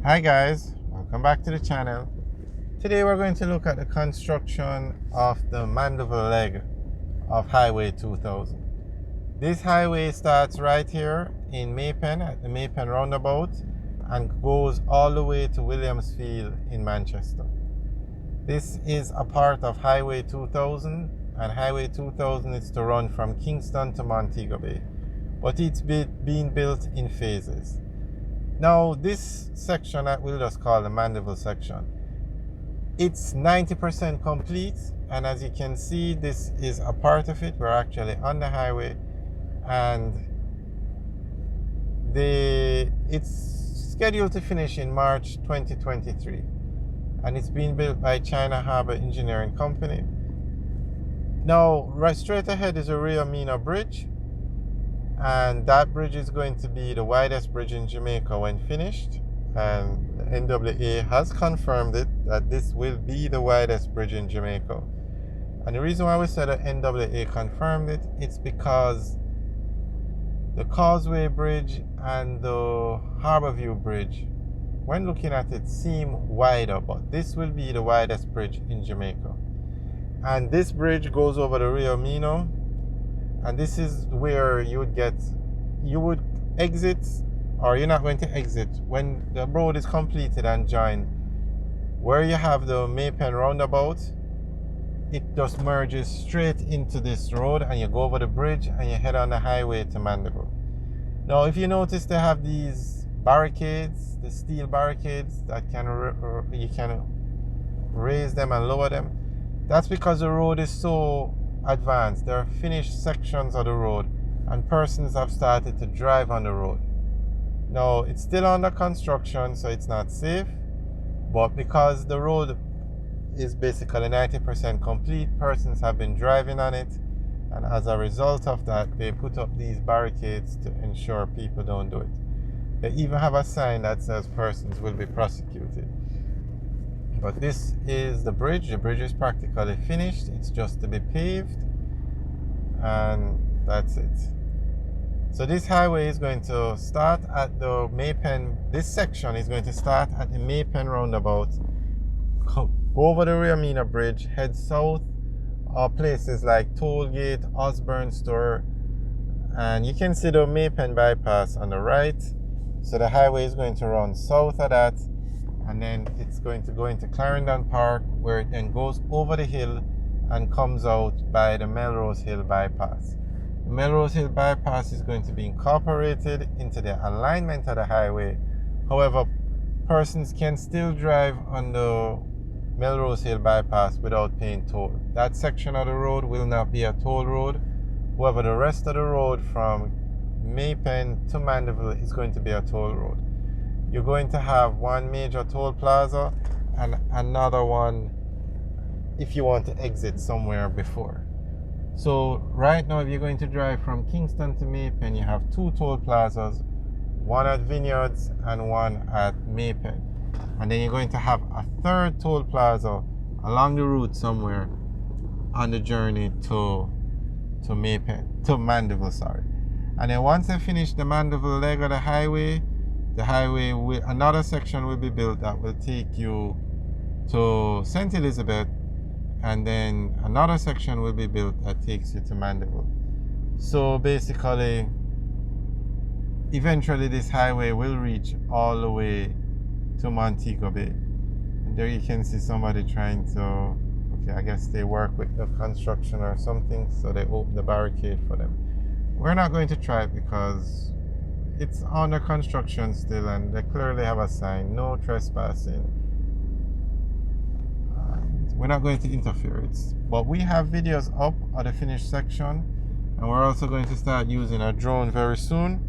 Hi guys, welcome back to the channel. Today we're going to look at the construction of the Mandeville leg of Highway 2000. This highway starts right here in Maypen at the Maypen roundabout and goes all the way to Williamsfield in Manchester. This is a part of Highway 2000, and Highway 2000 is to run from Kingston to Montego Bay, but it's being built in phases. Now, this section that we'll just call the Mandeville section, it's 90% complete, and as you can see, this is a part of it. We're actually on the highway, and it's scheduled to finish in March 2023, and it's being built by China Harbour Engineering Company. Now, right straight ahead is a Rio Minho bridge, and that bridge is going to be the widest bridge in Jamaica when finished, and the NWA has confirmed it that this will be the widest bridge in Jamaica. And the reason why we said that NWA confirmed it, it's because the Causeway Bridge and the Harbourview Bridge, when looking at it, seem wider, but this will be the widest bridge in Jamaica. And this bridge goes over the Rio Minho, and this is where you would exit, or you're not going to exit when the road is completed and joined. Where you have the Maypen roundabout, it just merges straight into this road, and you go over the bridge and you head on the highway to Mandeville. Now, if you notice, they have these barricades, the steel barricades that you can raise them and lower them. That's because the road is so advanced. There are finished sections of the road, and persons have started to drive on the road. Now, it's still under construction, so it's not safe, but because the road is basically 90% complete, persons have been driving on it, and as a result of that, they put up these barricades to ensure people don't do it. They even have a sign that says persons will be prosecuted. But this is the bridge. The bridge is practically finished. It's just to be paved, and that's it. So this highway is going to start at the Maypen. This section is going to start at the Maypen roundabout, go over the Rio Minho Bridge, head south, or places like Tollgate, Osborne Store, and you can see the Maypen bypass on the right. So the highway is going to run south of that, and then it's going to go into Clarendon Park, where it then goes over the hill and comes out by the Melrose Hill bypass. The Melrose Hill bypass is going to be incorporated into the alignment of the highway. However, persons can still drive on the Melrose Hill bypass without paying toll. That section of the road will not be a toll road. However, the rest of the road from Maypen to Mandeville is going to be a toll road. You're going to have one major toll plaza and another one if you want to exit somewhere before. So right now, if you're going to drive from Kingston to Maypen, you have two toll plazas, one at Vineyards and one at Maypen. And then you're going to have a third toll plaza along the route somewhere on the journey to Mandeville, sorry. And then once they finish the Mandeville leg of the highway will, another section will be built that will take you to St. Elizabeth, and then another section will be built that takes you to Mandeville. So basically, eventually this highway will reach all the way to Montego Bay. And there you can see somebody trying to, okay, I guess they work with the construction or something, so they open the barricade for them. We're not going to try it because it's under construction still, and they clearly have a sign, no trespassing. We're not going to interfere. But we have videos up of the finished section, and we're also going to start using a drone very soon,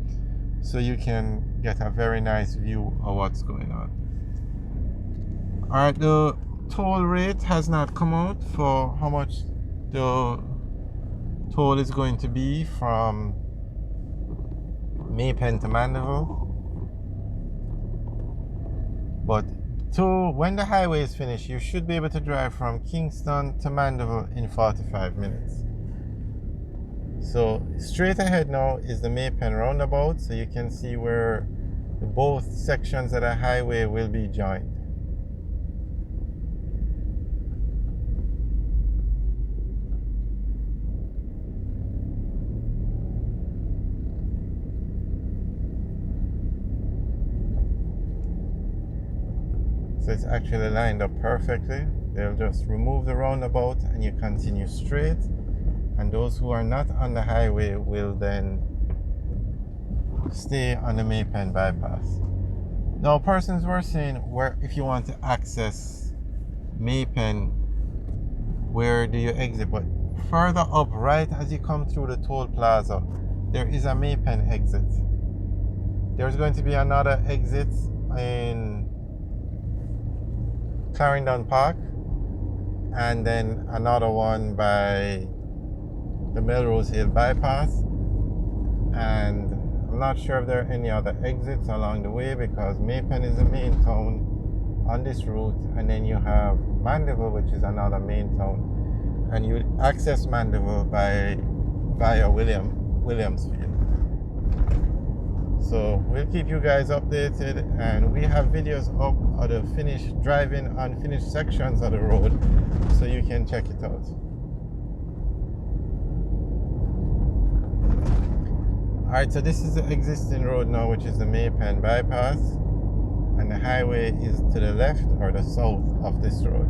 so you can get a very nice view of what's going on. Alright, the toll rate has not come out for how much the toll is going to be from Maypen to Mandeville, but when the highway is finished, you should be able to drive from Kingston to Mandeville in 45 minutes. So straight ahead now is the Maypen roundabout, so you can see where both sections of the highway will be joined. So it's actually lined up perfectly. They'll just remove the roundabout and you continue straight. And those who are not on the highway will then stay on the Maypen bypass. Now, persons were saying, where if you want to access Maypen, where do you exit? But further up, right as you come through the toll plaza, there is a Maypen exit. There's going to be another exit in Clarendon Park, and then another one by the Melrose Hill bypass. And I'm not sure if there are any other exits along the way, because Maypen is the main town on this route, and then you have Mandeville, which is another main town, and you access Mandeville via Williamsfield. So we'll keep you guys updated, and we have videos up of the driving unfinished sections of the road, so you can check it out. Alright, so this is the existing road now, which is the Maypen bypass, and the highway is to the left or the south of this road.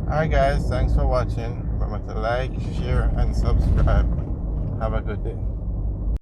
Alright guys, thanks for watching. Remember to like, share and subscribe. Have a good day.